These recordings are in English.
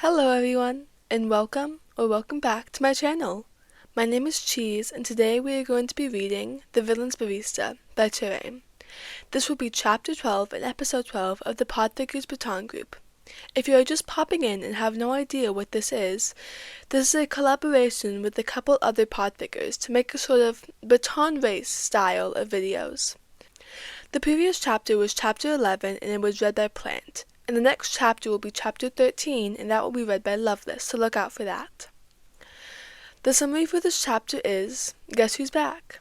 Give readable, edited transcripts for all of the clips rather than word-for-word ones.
Hello everyone, and welcome back to my channel. My name is Cheese, and today we are going to be reading The Villains Barista by Cherraim. This will be Chapter 12 and Episode 12 of the Podficcer's Baton group. If you are just popping in and have no idea what this is a collaboration with a couple other Podficcers to make a sort of Baton race style of videos. The previous chapter was Chapter 11 and it was read by Plant. And the next chapter will be Chapter 13, and that will be read by Loveless, so look out for that. The summary for this chapter is, guess who's back?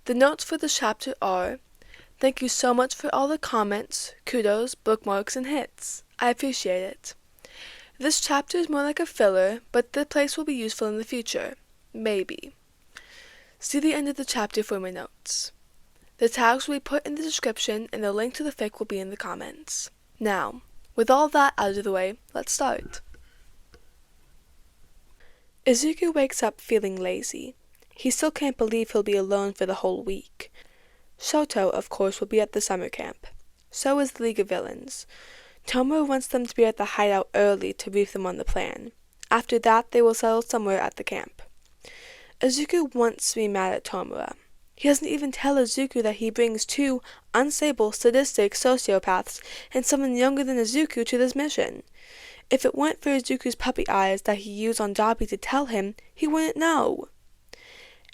The notes for this chapter are, thank you so much for all the comments, kudos, bookmarks, and hits. I appreciate it. This chapter is more like a filler, but the place will be useful in the future. Maybe. See the end of the chapter for my notes. The tags will be put in the description, and the link to the fic will be in the comments. Now, with all that out of the way, let's start. Izuku wakes up feeling lazy. He still can't believe he'll be alone for the whole week. Shoto, of course, will be at the summer camp. So is the League of Villains. Tomura wants them to be at the hideout early to brief them on the plan. After that, they will settle somewhere at the camp. Izuku wants to be mad at Tomura. He doesn't even tell Izuku that he brings two unstable, sadistic sociopaths and someone younger than Izuku to this mission. If it weren't for Izuku's puppy eyes that he used on Dabi to tell him, he wouldn't know.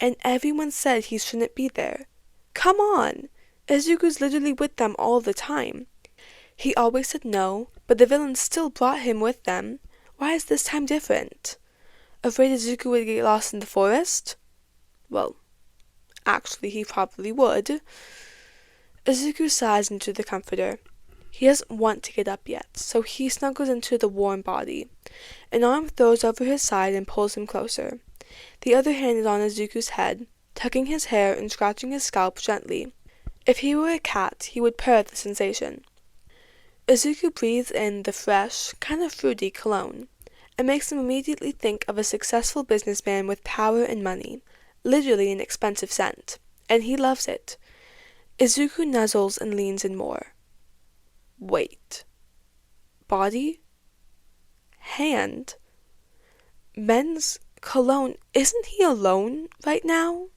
And everyone said he shouldn't be there. Come on! Izuku's literally with them all the time. He always said no, but the villains still brought him with them. Why is this time different? Afraid Izuku would get lost in the forest? Well, actually, he probably would. Izuku sighs into the comforter. He doesn't want to get up yet, so he snuggles into the warm body. An arm throws over his side and pulls him closer. The other hand is on Izuku's head, tucking his hair and scratching his scalp gently. If he were a cat, he would purr at the sensation. Izuku breathes in the fresh, kind of fruity cologne. It makes him immediately think of a successful businessman with power and money. Literally an expensive scent, and he loves it. Izuku nuzzles and leans in more. Wait. Body? Hand? Men's cologne? Isn't he alone right now?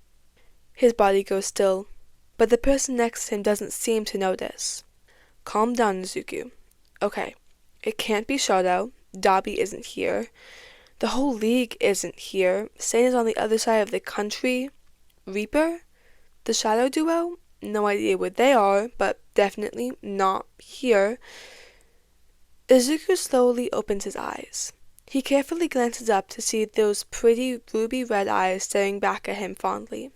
His body goes still, but the person next to him doesn't seem to notice. Calm down, Izuku. Okay, it can't be Shoto. Dabi isn't here. The whole league isn't here. Sane is on the other side of the country. Reaper? The shadow duo? No idea where they are, but definitely not here. Izuku slowly opens his eyes. He carefully glances up to see those pretty ruby red eyes staring back at him fondly.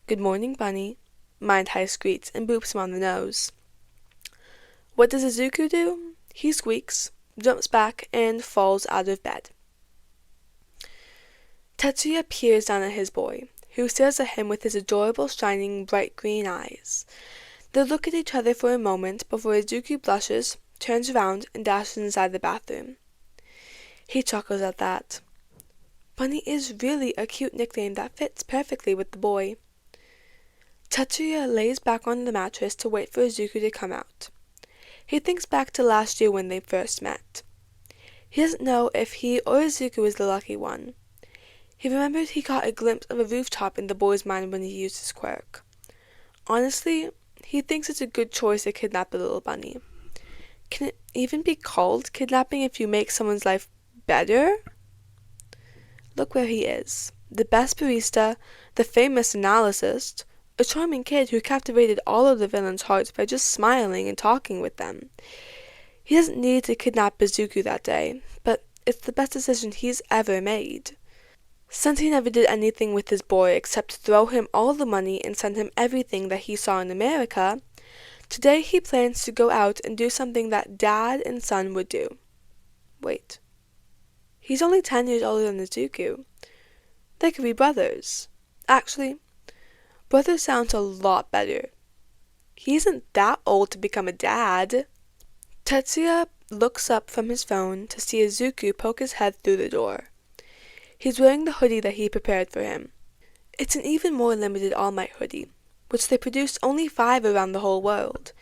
Good morning, Bunny. Mind-Heist greets and boops him on the nose. What does Izuku do? He squeaks, jumps back, and falls out of bed. Tetsuya peers down at his boy, who stares at him with his adorable, shining, bright green eyes. They look at each other for a moment before Izuku blushes, turns around, and dashes inside the bathroom. He chuckles at that. Bunny is really a cute nickname that fits perfectly with the boy. Tetsuya lays back on the mattress to wait for Izuku to come out. He thinks back to last year when they first met. He doesn't know if he or Izuku is the lucky one. He remembered he caught a glimpse of a rooftop in the boy's mind when he used his quirk. Honestly, he thinks it's a good choice to kidnap the little bunny. Can it even be called kidnapping if you make someone's life better? Look where he is. The best barista, the famous analyst, a charming kid who captivated all of the villains' hearts by just smiling and talking with them. He doesn't need to kidnap Izuku that day, but it's the best decision he's ever made. Since he never did anything with his boy except throw him all the money and send him everything that he saw in America, today he plans to go out and do something that dad and son would do. Wait. He's only 10 years older than Izuku. They could be brothers. Actually, brother sounds a lot better. He isn't that old to become a dad. Tetsuya looks up from his phone to see Izuku poke his head through the door. He's wearing the hoodie that he prepared for him. It's an even more limited All Might hoodie, which they produced only 5 around the whole world.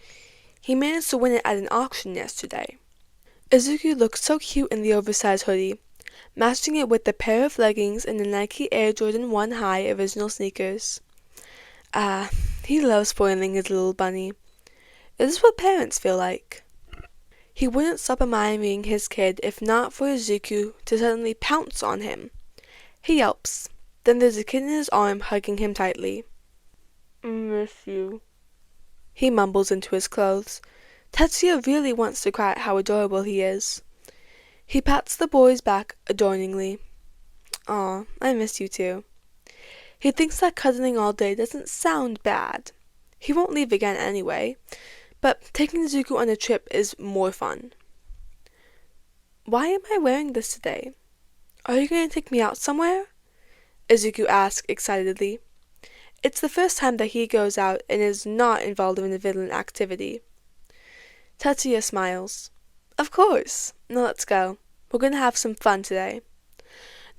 He managed to win it at an auction yesterday. Izuku looked so cute in the oversized hoodie, matching it with the pair of leggings and the Nike Air Jordan 1 High original sneakers. Ah, he loves spoiling his little bunny. Is this what parents feel like? He wouldn't stop admiring his kid if not for Izuku to suddenly pounce on him. He yelps. Then there's a kid in his arm hugging him tightly. "Miss you," he mumbles into his clothes. Tetsuya really wants to cry at how adorable he is. He pats the boy's back adorningly. "Aw, I miss you too." He thinks that cuddling all day doesn't sound bad. He won't leave again anyway, but taking Izuku on a trip is more fun. "Why am I wearing this today? Are you going to take me out somewhere?" Izuku asks excitedly. It's the first time that he goes out and is not involved in a villain activity. Tetsuya smiles. "Of course. Now let's go. We're going to have some fun today."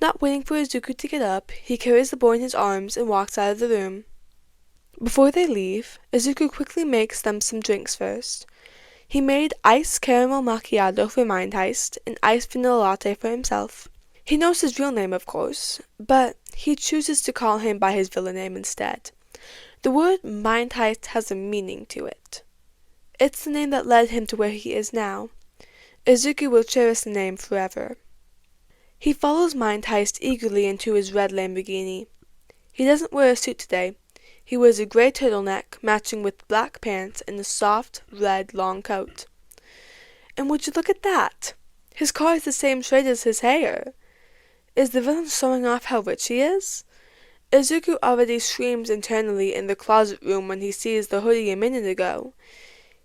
Not waiting for Izuku to get up, he carries the boy in his arms and walks out of the room. Before they leave, Izuku quickly makes them some drinks first. He made iced caramel macchiato for Mind Heist and iced vanilla latte for himself. He knows his real name, of course, but he chooses to call him by his villain name instead. The word Mind Heist has a meaning to it. It's the name that led him to where he is now. Izuku will cherish the name forever. He follows Mind Heist eagerly into his red Lamborghini. He doesn't wear a suit today. He wears a gray turtleneck matching with black pants and a soft, red, long coat. And would you look at that? His car is the same shade as his hair. Is the villain showing off how rich he is? Izuku already screams internally in the closet room when he sees the hoodie a minute ago.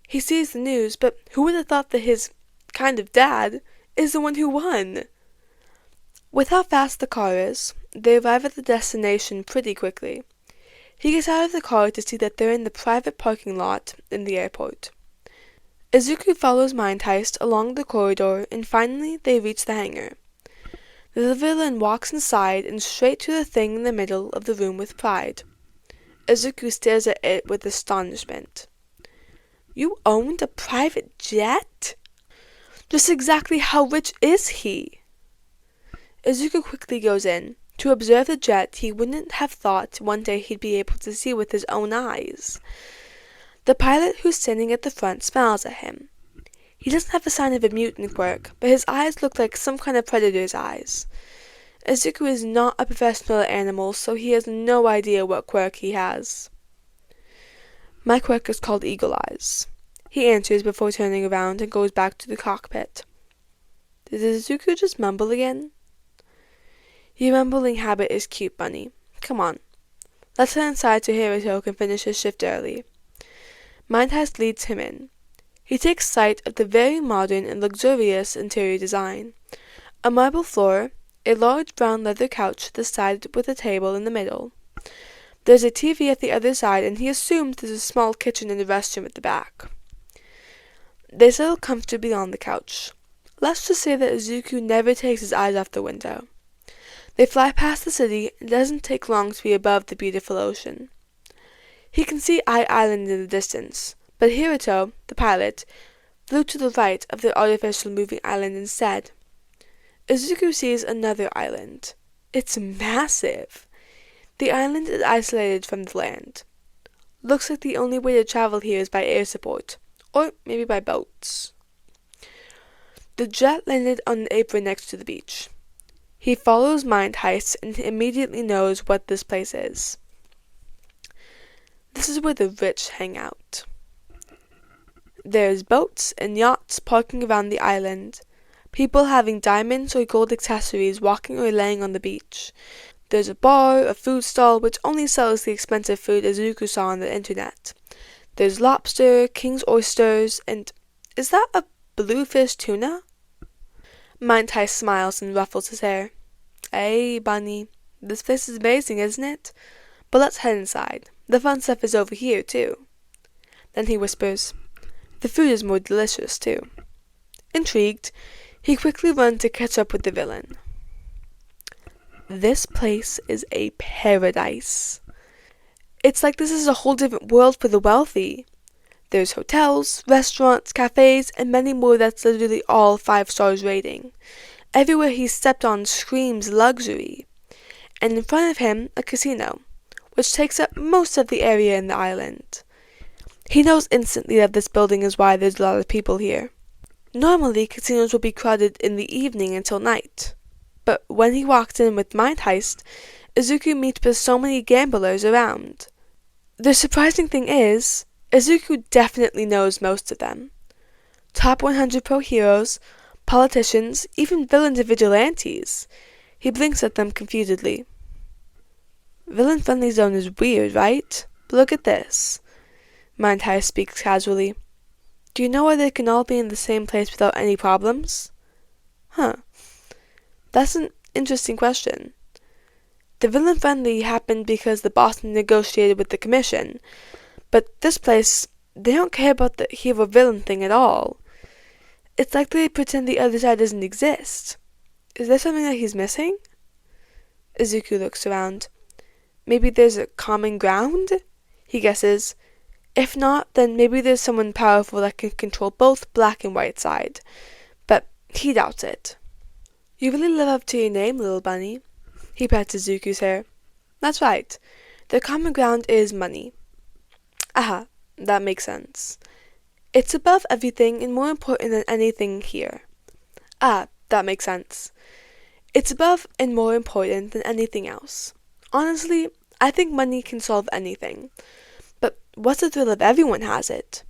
He sees the news, but who would have thought that his kind of dad is the one who won? With how fast the car is, they arrive at the destination pretty quickly. He gets out of the car to see that they're in the private parking lot in the airport. Izuku follows Mind Heist along the corridor and finally they reach the hangar. The villain walks inside and straight to the thing in the middle of the room with pride. Izuku stares at it with astonishment. "You owned a private jet? Just exactly how rich is he?" Izuku quickly goes in. To observe the jet he wouldn't have thought one day he'd be able to see with his own eyes. The pilot who's standing at the front smiles at him. He doesn't have a sign of a mutant quirk, but his eyes look like some kind of predator's eyes. Izuku is not a professional at animals, so he has no idea what quirk he has. "My quirk is called Eagle Eyes," he answers before turning around and goes back to the cockpit. Did Izuku just mumble again? Your mumbling habit is cute, Bunny. Come on. Let's head inside so Hiruto can finish his shift early. Mind Heist leads him in. He takes sight of the very modern and luxurious interior design. A marble floor, a large brown leather couch to the side with a table in the middle. There's a TV at the other side and he assumes there's a small kitchen and a restroom at the back. They settle comfortably on the couch. Let's just say that Izuku never takes his eyes off the window. They fly past the city and it doesn't take long to be above the beautiful ocean. He can see Eye Island in the distance, but Hiruto, the pilot, flew to the right of the artificial moving island instead. Izuku sees another island. It's massive. The island is isolated from the land. Looks like the only way to travel here is by air support, or maybe by boats. The jet landed on an apron next to the beach. He follows Mind Heist and immediately knows what this place is. This is where the rich hang out. There's boats and yachts parking around the island, people having diamonds or gold accessories walking or laying on the beach. There's a bar, a food stall which only sells the expensive food Izuku saw on the internet. There's lobster, king's oysters, and is that a bluefish tuna? Mind Heist smiles and ruffles his hair. Hey, Bunny, this place is amazing, isn't it? But let's head inside. The fun stuff is over here, too. Then he whispers, the food is more delicious, too. Intrigued, he quickly runs to catch up with the villain. This place is a paradise. It's like this is a whole different world for the wealthy. There's hotels, restaurants, cafes, and many more that's literally all 5 stars rating. Everywhere he stepped on screams luxury. And in front of him, a casino, which takes up most of the area in the island. He knows instantly that this building is why there's a lot of people here. Normally, casinos would be crowded in the evening until night. But when he walks in with Mind Heist, Izuku meets with so many gamblers around. The surprising thing is, Izuku definitely knows most of them. Top 100 pro heroes, politicians, even villains and vigilantes. He blinks at them confusedly. Villain-friendly zone is weird, right? But look at this. Mind Heist speaks casually. Do you know why they can all be in the same place without any problems? Huh. That's an interesting question. The villain-friendly happened because the boss negotiated with the commission. But this place, they don't care about the hero-villain thing at all. It's like they pretend the other side doesn't exist. Is there something that he's missing? Izuku looks around. Maybe there's a common ground? He guesses. If not, then maybe there's someone powerful that can control both black and white side. But he doubts it. You really live up to your name, little bunny. He pats Izuku's hair. That's right. The common ground is money. Aha, that makes sense. It's above everything and more important than anything here. Ah, that makes sense. It's above and more important than anything else. Honestly, I think money can solve anything. But what's the thrill if everyone has it?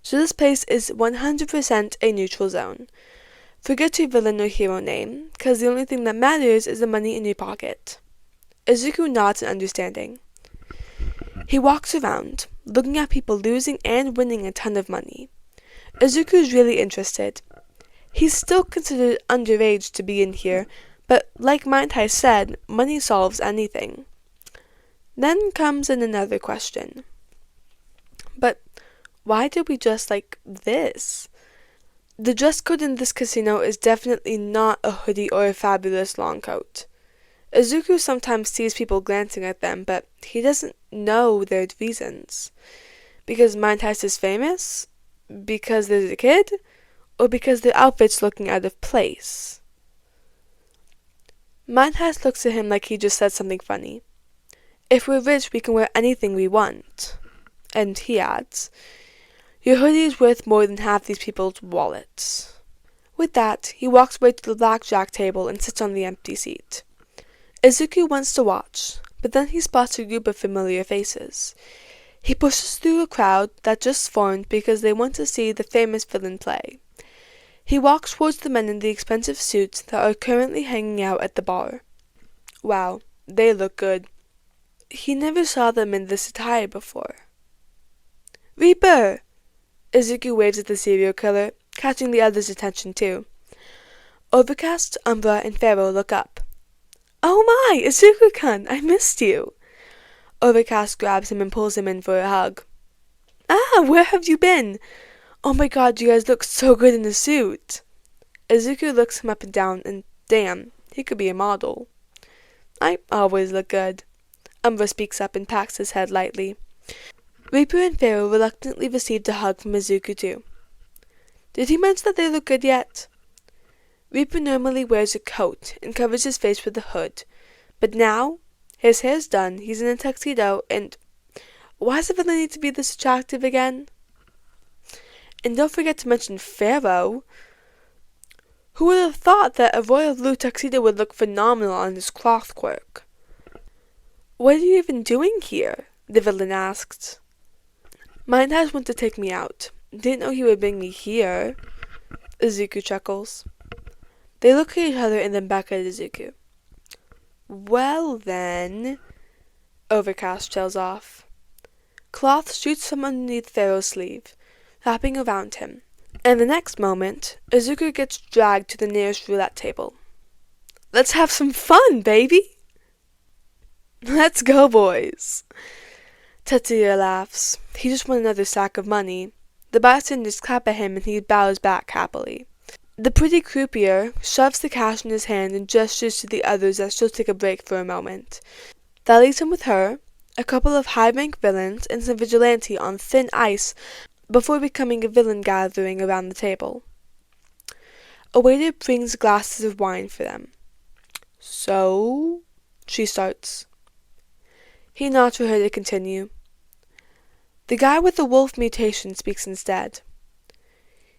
So this place is 100% a neutral zone. Forget your villain or hero name, because the only thing that matters is the money in your pocket. Izuku nods in understanding. He walks around, looking at people losing and winning a ton of money. Izuku's really interested. He's still considered underage to be in here, but like Mind Heist said, money solves anything. Then comes in another question. But why did we dress like this? The dress code in this casino is definitely not a hoodie or a fabulous long coat. Izuku sometimes sees people glancing at them, but he doesn't know their reasons. Because Mind Heist is famous? Because there's a kid? Or because their outfit's looking out of place? Mind Heist looks at him like he just said something funny. If we're rich, we can wear anything we want. And he adds, your hoodie is worth more than half these people's wallets. With that, he walks away to the blackjack table and sits on the empty seat. Izuku wants to watch, but then he spots a group of familiar faces. He pushes through a crowd that just formed because they want to see the famous villain play. He walks towards the men in the expensive suits that are currently hanging out at the bar. Wow, they look good. He never saw them in this attire before. Reaper! Izuku waves at the serial killer, catching the others' attention too. Overcast, Umbra, and Pharaoh look up. Oh my, Izuku-kun, I missed you. Overcast grabs him and pulls him in for a hug. Ah, where have you been? Oh my god, you guys look so good in the suit. Izuku looks him up and down, and damn, he could be a model. I always look good. Umbra speaks up and pats his head lightly. Reaper and Pharaoh reluctantly received a hug from Izuku too. Did he mention that they look good yet? Reaper normally wears a coat and covers his face with a hood, but now, his hair's done, he's in a tuxedo, and why does the villain need to be this attractive again? And don't forget to mention Pharaoh. Who would have thought that a royal blue tuxedo would look phenomenal on his cloth quirk? What are you even doing here? The villain asked. Mind Heist wanted to take me out. Didn't know he would bring me here. Izuku chuckles. They look at each other and then back at Izuku. Well then, Overcast trails off. Cloth shoots from underneath Pharaoh's sleeve, wrapping around him, and the next moment, Izuku gets dragged to the nearest roulette table. Let's have some fun, baby! Let's go, boys! Tetsuya laughs. He just won another sack of money. The bystanders clap at him and he bows back happily. The pretty croupier shoves the cash in his hand and gestures to the others that she'll take a break for a moment. That leaves him with her, a couple of high-rank villains, and some vigilante on thin ice before becoming a villain gathering around the table. A waiter brings glasses of wine for them. So, she starts. He nods for her to continue. The guy with the wolf mutation speaks instead.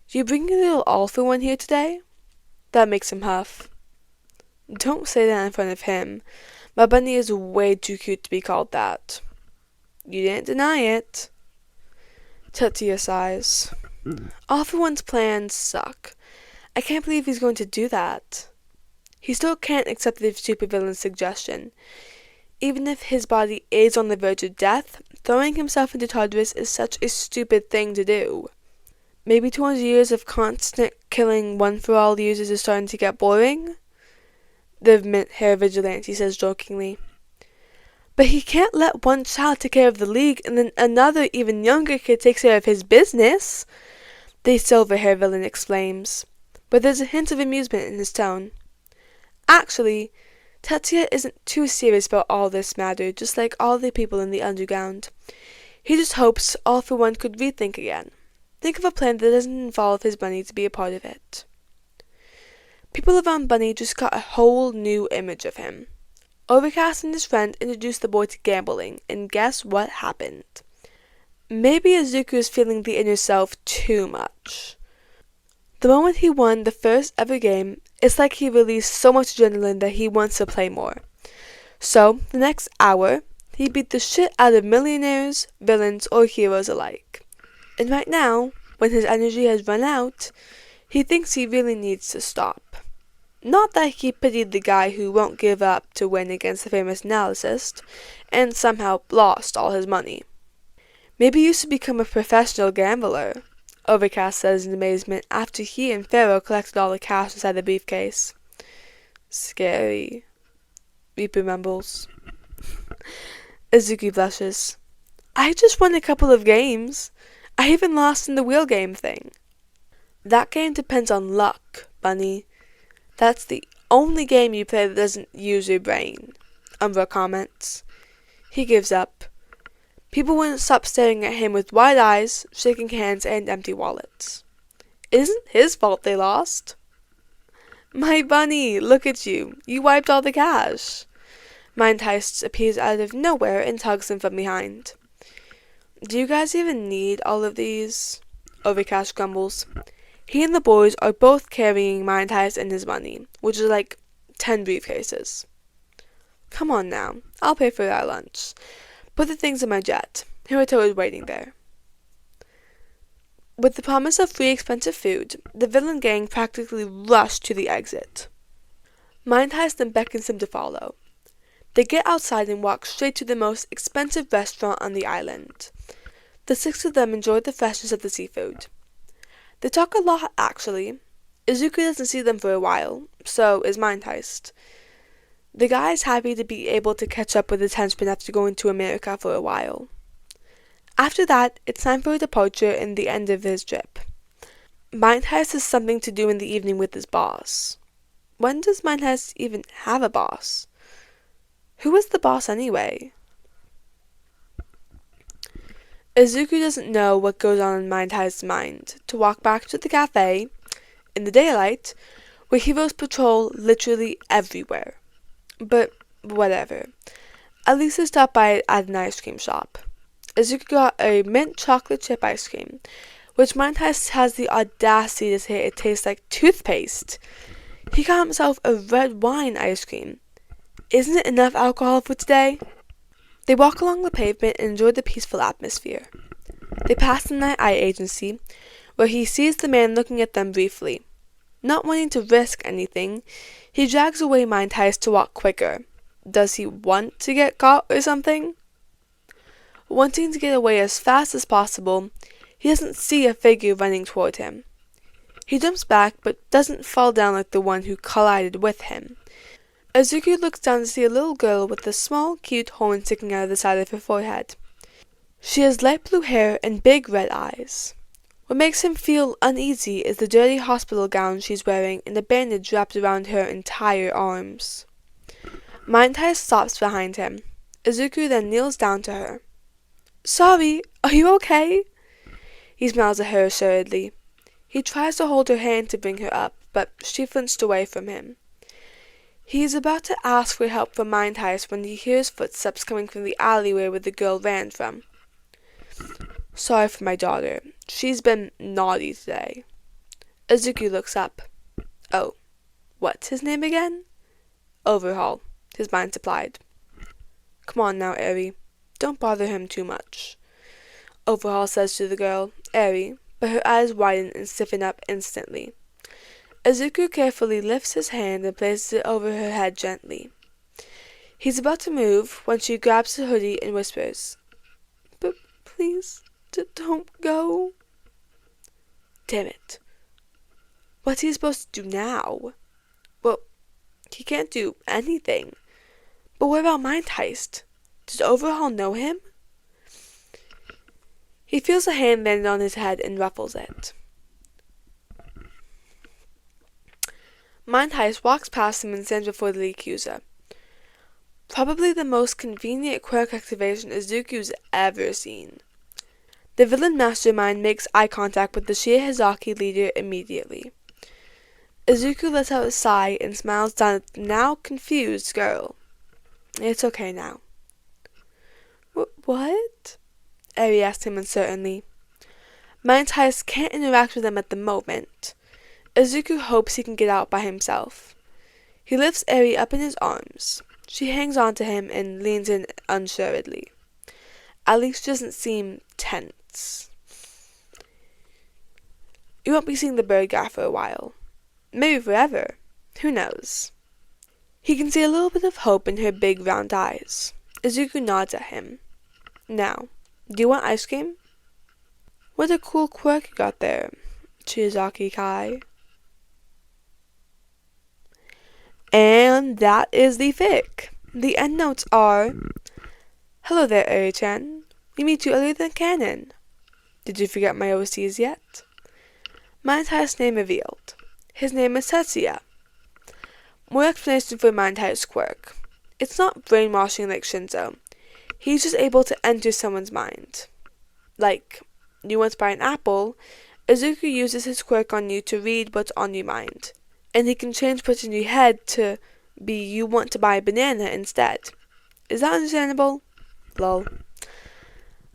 You bring your little alpha one here today? That makes him huff. Don't say that in front of him. My bunny is way too cute to be called that. You didn't deny it. Tatia sighs. Alpha One's plans suck. I can't believe he's going to do that. He still can't accept the supervillain's suggestion. Even if his body is on the verge of death, throwing himself into Tartarus is such a stupid thing to do. Maybe 200 years of constant killing one-for-all users is starting to get boring? The mint-hair vigilante says jokingly. But he can't let one child take care of the League and then another even younger kid takes care of his business, the silver-hair villain exclaims, but there's a hint of amusement in his tone. Actually, Tetsuya isn't too serious about all this matter, just like all the people in the underground. He just hopes All for One could rethink again. Think of a plan that doesn't involve his bunny to be a part of it. People around Bunny just got a whole new image of him. Overcast and his friend introduced the boy to gambling, and guess what happened? Maybe Izuku is feeling the inner self too much. The moment he won the first ever game, it's like he released so much adrenaline that he wants to play more. So, the next hour, he beat the shit out of millionaires, villains, or heroes alike. And right now, when his energy has run out, he thinks he really needs to stop. Not that he pitied the guy who won't give up to win against the famous analyst, and somehow lost all his money. Maybe you should become a professional gambler, Overcast says in amazement after he and Pharaoh collected all the cash inside the briefcase. Scary, Reaper mumbles. Izuku blushes. I just won a couple of games. I even lost in the wheel game thing. That game depends on luck, Bunny. That's the only game you play that doesn't use your brain, Umbra comments. He gives up. People wouldn't stop staring at him with wide eyes, shaking hands, and empty wallets. It isn't his fault they lost. My bunny, look at you. You wiped all the cash. Mind Heist appears out of nowhere and tugs him from behind. Do you guys even need all of these? Overcast grumbles. He and the boys are both carrying Mind Heist and his money, which is like 10 briefcases. Come on now, I'll pay for our lunch. Put the things in my jet. Hiruto is waiting there. With the promise of free expensive food, the villain gang practically rushed to the exit. Mind Heist then beckons him to follow. They get outside and walk straight to the most expensive restaurant on the island. The 6 of them enjoy the freshness of the seafood. They talk a lot, actually. Izuku doesn't see them for a while, so is Mind Heist. The guy is happy to be able to catch up with his henchmen after going to America for a while. After that, it's time for a departure and the end of his trip. Mind Heist has something to do in the evening with his boss. When does Mind Heist even have a boss? Who is the boss anyway? Izuku doesn't know what goes on in Mind Heist's mind to walk back to the cafe, in the daylight, where heroes patrol literally everywhere. But whatever. At least they stopped by at an ice cream shop. Izuku got a mint chocolate chip ice cream, which Mind Heist has the audacity to say it tastes like toothpaste. He got himself a red wine ice cream. Isn't it enough alcohol for today? They walk along the pavement and enjoy the peaceful atmosphere. They pass the night eye agency, where he sees the man looking at them briefly. Not wanting to risk anything, he drags away Mind Heist to walk quicker. Does he want to get caught or something? Wanting to get away as fast as possible, he doesn't see a figure running toward him. He jumps back, but doesn't fall down like the one who collided with him. Izuku looks down to see a little girl with a small, cute horn sticking out of the side of her forehead. She has light blue hair and big red eyes. What makes him feel uneasy is the dirty hospital gown she's wearing and the bandage wrapped around her entire arms. Mind Heist stops behind him. Izuku then kneels down to her. Sorry, are you okay? He smiles at her assuredly. He tries to hold her hand to bring her up, but she flinched away from him. He is about to ask for help from Mind Heist when he hears footsteps coming from the alleyway where the girl ran from. Sorry for my daughter. She's been naughty today. Izuku looks up. Oh, what's his name again? Overhaul, his mind supplied. Come on now, Eri. Don't bother him too much. Overhaul says to the girl, Eri, but her eyes widen and stiffen up instantly. Izuku carefully lifts his hand and places it over her head gently. He's about to move when she grabs her hoodie and whispers, But please, don't go. Damn it. What's he supposed to do now? Well, he can't do anything. But what about Mind Heist? Does Overhaul know him? He feels a hand landed on his head and ruffles it. Mind Heist walks past him and stands before the accuser. Probably the most convenient quirk activation Izuku's ever seen. The villain mastermind makes eye contact with the Shirahizaki leader immediately. Izuku lets out a sigh and smiles down at the now confused girl. It's okay now. What? Eri asked him uncertainly. Mind Heist can't interact with them at the moment. Izuku hopes he can get out by himself. He lifts Eri up in his arms. She hangs on to him and leans in unsuredly. At least she doesn't seem tense. You won't be seeing the bird guy for a while. Maybe forever. Who knows? He can see a little bit of hope in her big round eyes. Izuku nods at him. Now, do you want ice cream? What a cool quirk you got there, Shirahizaki Kai. And that is the fic. The endnotes are, Hello there, Eri-chan. We meet you earlier than canon. Did you forget my overseas yet? Mind Heist's name revealed. His name is Tetsuya. More explanation for Mind Heist's quirk. It's not brainwashing like Shinzo. He's just able to enter someone's mind. Like, you want to buy an apple, Izuku uses his quirk on you to read what's on your mind. And he can change what's in your head to be you want to buy a banana instead. Is that understandable? Lol.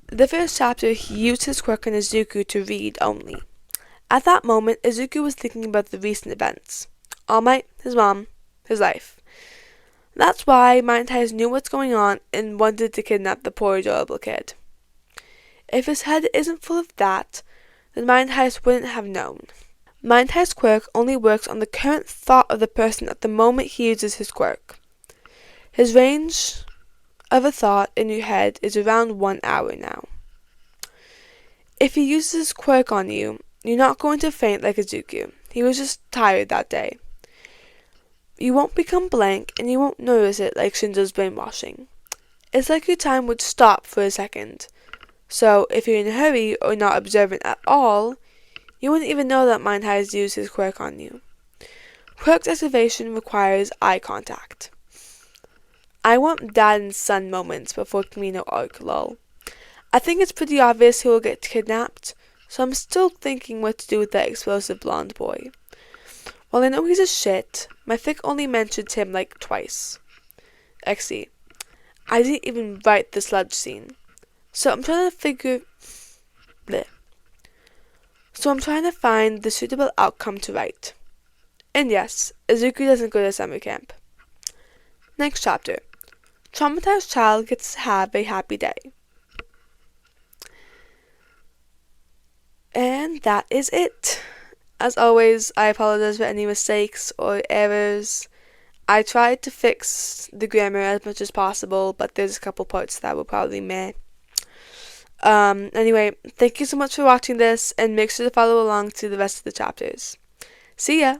The first chapter, he used his quirk on Izuku to read only. At that moment, Izuku was thinking about the recent events. All Might, his mom, his life. That's why Mind Heist knew what's going on and wanted to kidnap the poor adorable kid. If his head isn't full of that, then Mind Heist wouldn't have known. Mind Heist's quirk only works on the current thought of the person at the moment he uses his quirk. His range of a thought in your head is around 1 hour now. If he uses his quirk on you, you're not going to faint like Izuku. He was just tired that day. You won't become blank, and you won't notice it like Shinzo's brainwashing. It's like your time would stop for a second. So, if you're in a hurry or not observant at all, you wouldn't even know that Mind Heist used his quirk on you. Quirk's activation requires eye contact. I want dad and son moments before Kamino arc, lol. I think it's pretty obvious he will get kidnapped, so I'm still thinking what to do with that explosive blonde boy. While I know he's a shit, my fic only mentioned him like twice. XD. I didn't even write the sludge scene. So I'm trying to find the suitable outcome to write. And yes, Izuku doesn't go to summer camp. Next chapter. Traumatized child gets to have a happy day. And that is it. As always, I apologize for any mistakes or errors. I tried to fix the grammar as much as possible, but there's a couple parts that were probably meh. Anyway, thank you so much for watching this, and make sure to follow along to the rest of the chapters. See ya!